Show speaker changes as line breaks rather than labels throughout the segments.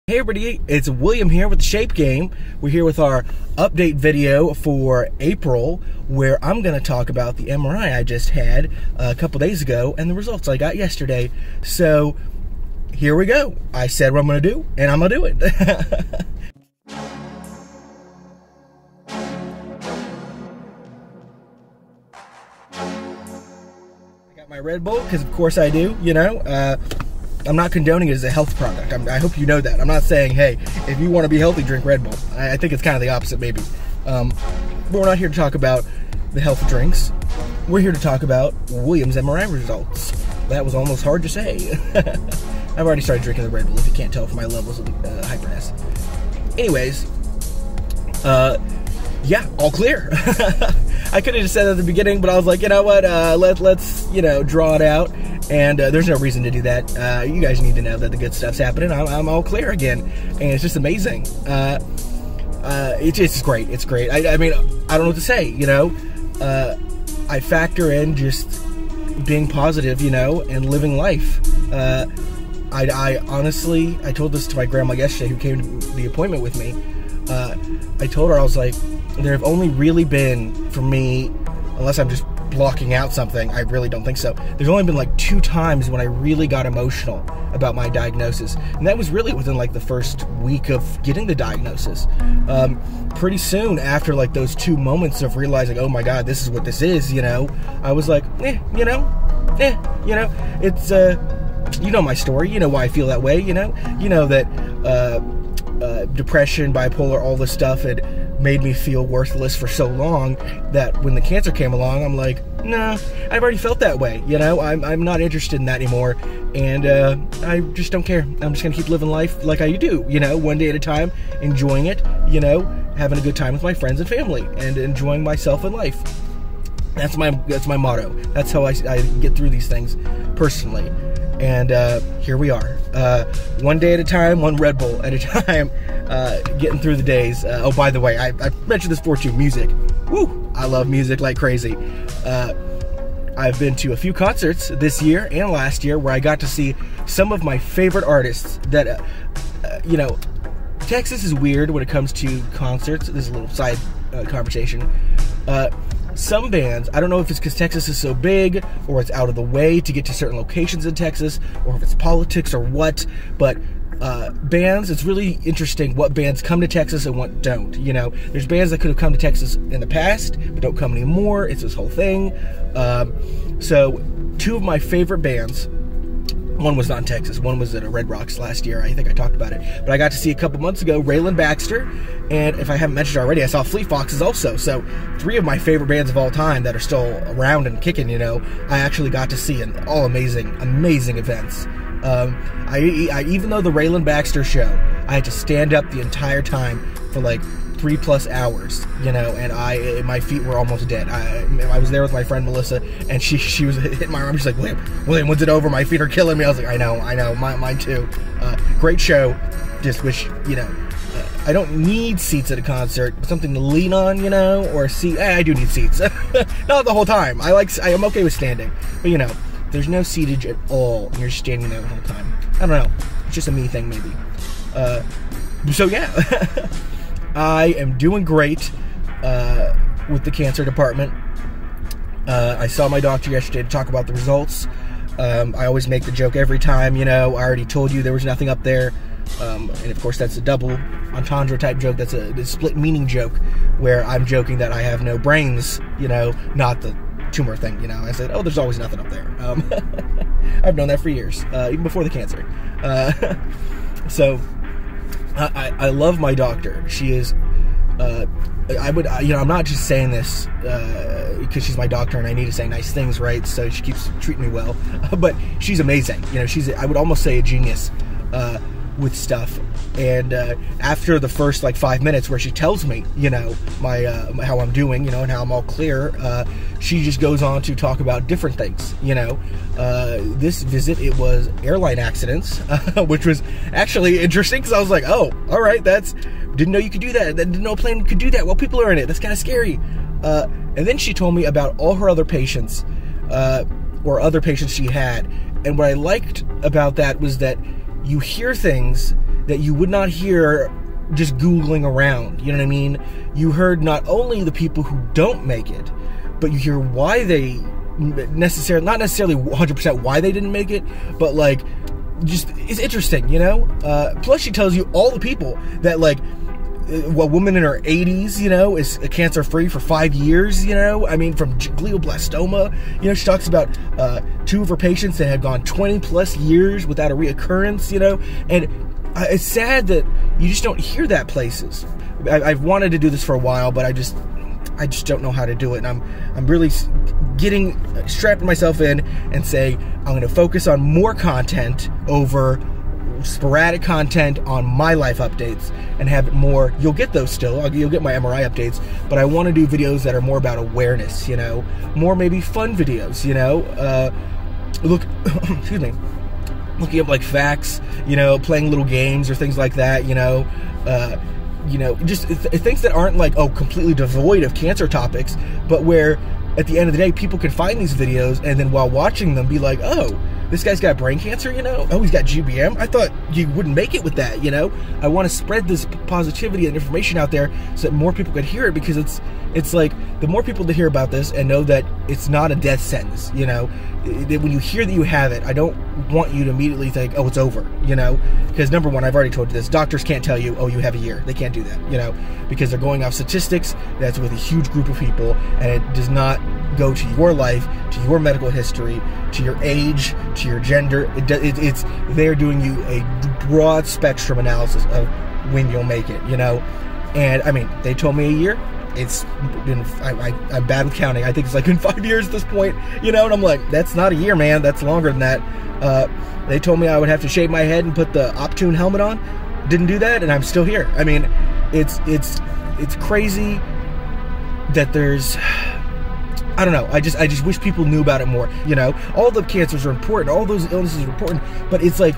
Hey everybody, it's William here with the Shape Game. We're here with our update video for April, where I'm going to talk about the MRI I just had a couple days ago and the results I got yesterday. So here we go. I said what I'm going to do, and I'm going to do it. I got my Red Bull, because of course I do, you know. I'm not condoning it as a health product. I hope you know that. I'm not saying, hey, if you want to be healthy, drink Red Bull. I think it's kind of the opposite, maybe. But we're not here to talk about the health drinks. We're here to talk about William's MRI results. That was almost hard to say. I've already started drinking the Red Bull, if you can't tell from my levels of hyperness. Anyways, yeah, all clear. I could have just said that at the beginning, but I was like, you know what, let's draw it out. And there's no reason to do that. You guys need to know that the good stuff's happening. I'm all clear again, and it's just amazing. It's great. It's great. I mean, I don't know what to say. You know, I factor in just being positive, you know, and living life. I honestly, I told this to my grandma yesterday, who came to the appointment with me. I told her, I was like, there have only really been, for me, unless I'm just blocking out something, I really don't think so, there's only been like 2 times when I really got emotional about my diagnosis, and that was really within like the first week of getting the diagnosis. Pretty soon after like those 2 moments of realizing, oh my god, this is what this is, you know, I was like, you know, it's you know my story, you know why I feel that way, you know that depression, bipolar, all this stuff had made me feel worthless for so long that when the cancer came along, I'm like, nah, I've already felt that way, you know, I'm not interested in that anymore, and I just don't care. I'm just gonna keep living life like I do, you know, one day at a time, enjoying it, you know, having a good time with my friends and family, and enjoying myself and life. That's my motto. That's how I get through these things personally. And here we are, one day at a time, one Red Bull at a time, getting through the days. Oh, by the way, I mentioned this before too, music. Woo! I love music like crazy. I've been to a few concerts this year and last year where I got to see some of my favorite artists that, you know, Texas is weird when it comes to concerts. This is a little side conversation. Some bands, I don't know if it's because Texas is so big, or it's out of the way to get to certain locations in Texas, or if it's politics or what, but bands, it's really interesting what bands come to Texas and what don't, you know. There's bands that could have come to Texas in the past, but don't come anymore. It's this whole thing. So 2 of my favorite bands, one was not in Texas, one was at a Red Rocks last year. I think I talked about it. But I got to see a couple months ago Raylan Baxter, and if I haven't mentioned already, I saw Fleet Foxes also. So 3 of my favorite bands of all time that are still around and kicking, you know, I actually got to see in all amazing events. I even though the Raylan Baxter show, I had to stand up the entire time for like 3+ hours, you know, and my feet were almost dead. I was there with my friend Melissa, and she was hitting my arm. She's like, William, when's it over? My feet are killing me. I was like, I know, mine too. Great show. Just wish, you know, I don't need seats at a concert, something to lean on, you know, or a seat. I do need seats. Not the whole time. I'm okay with standing, but you know, there's no seatage at all, and you're standing there the whole time. I don't know. It's just a me thing, maybe. So yeah. I am doing great with the cancer department. I saw my doctor yesterday to talk about the results. I always make the joke every time, you know, I already told you there was nothing up there. And of course that's a double entendre type joke. That's a split meaning joke where I'm joking that I have no brains, you know, not the tumor thing, you know. I said, oh, there's always nothing up there. I've known that for years, even before the cancer. So I love my doctor. She is, I'm not just saying this because she's my doctor and I need to say nice things, right? So she keeps treating me well, but she's amazing. You know, I would almost say a genius with stuff. And after the first like 5 minutes where she tells me, you know, my how I'm doing, you know, and how I'm all clear, she just goes on to talk about different things, you know. This visit, it was airline accidents, which was actually interesting because I was like, oh, all right, didn't know you could do that. Didn't know a plane could do that while people are in it. That's kind of scary. And then she told me about all her other patients, or other patients she had. And what I liked about that was that you hear things that you would not hear just Googling around. You know what I mean? You heard not only the people who don't make it, but you hear why they not necessarily 100% why they didn't make it, but like, just, it's interesting, you know? Plus she tells you all the people that, like, a woman in her 80s, you know, is cancer-free for 5 years, you know? I mean, from glioblastoma, you know, she talks about 2 of her patients that had gone 20-plus years without a reoccurrence, you know? And it's sad that you just don't hear that places. I've wanted to do this for a while, but I just don't know how to do it, and I'm really strapping myself in and saying I'm going to focus on more content over sporadic content on my life updates, and have it more. You'll get those still. You'll get my MRI updates, but I want to do videos that are more about awareness. You know, more maybe fun videos. You know, excuse me, looking up like facts. You know, playing little games or things like that. You know. Just things that aren't like, completely devoid of cancer topics, but where at the end of the day, people can find these videos and then while watching them be like, oh, this guy's got brain cancer, you know? Oh, he's got GBM? I thought you wouldn't make it with that, you know? I want to spread this positivity and information out there so that more people could hear it, because it's like, the more people that hear about this and know that it's not a death sentence, you know? When you hear that you have it, I don't want you to immediately think, oh, it's over, you know? Because number one, I've already told you this, doctors can't tell you, oh, you have a year. They can't do that, you know? Because they're going off statistics, that's with a huge group of people, and it does not go to your life, to your medical history, to your age, to your gender. They're doing you a broad spectrum analysis of when you'll make it, you know? And, I mean, they told me a year. It's been, I'm bad with counting. I think it's like in 5 years at this point, you know? And I'm like, that's not a year, man. That's longer than that. They told me I would have to shave my head and put the Optune helmet on. Didn't do that, and I'm still here. I mean, it's crazy that there's, I don't know. I just wish people knew about it more. You know, all the cancers are important. All those illnesses are important. But it's like,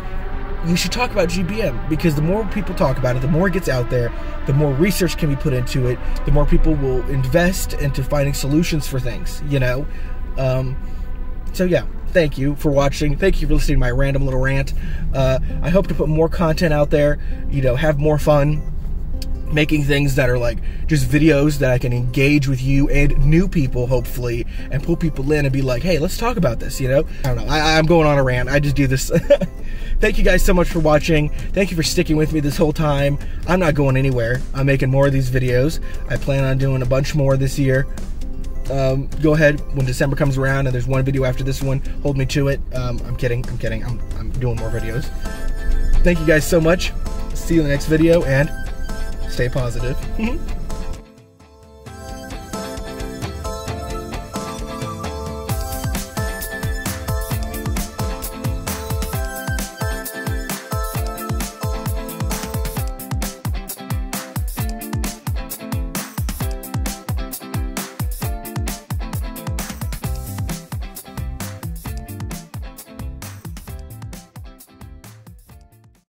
you should talk about GBM, because the more people talk about it, the more it gets out there, the more research can be put into it, the more people will invest into finding solutions for things, you know? So yeah, thank you for watching. Thank you for listening to my random little rant. I hope to put more content out there, you know, have more fun, making things that are like just videos that I can engage with you and new people, hopefully, and pull people in and be like, hey, let's talk about this, you know? I don't know. I'm going on a rant. I just do this. Thank you guys so much for watching. Thank you for sticking with me this whole time. I'm not going anywhere. I'm making more of these videos. I plan on doing a bunch more this year. Go ahead when December comes around and there's one video after this one, hold me to it. I'm kidding. I'm doing more videos. Thank you guys so much. See you in the next video, and stay positive.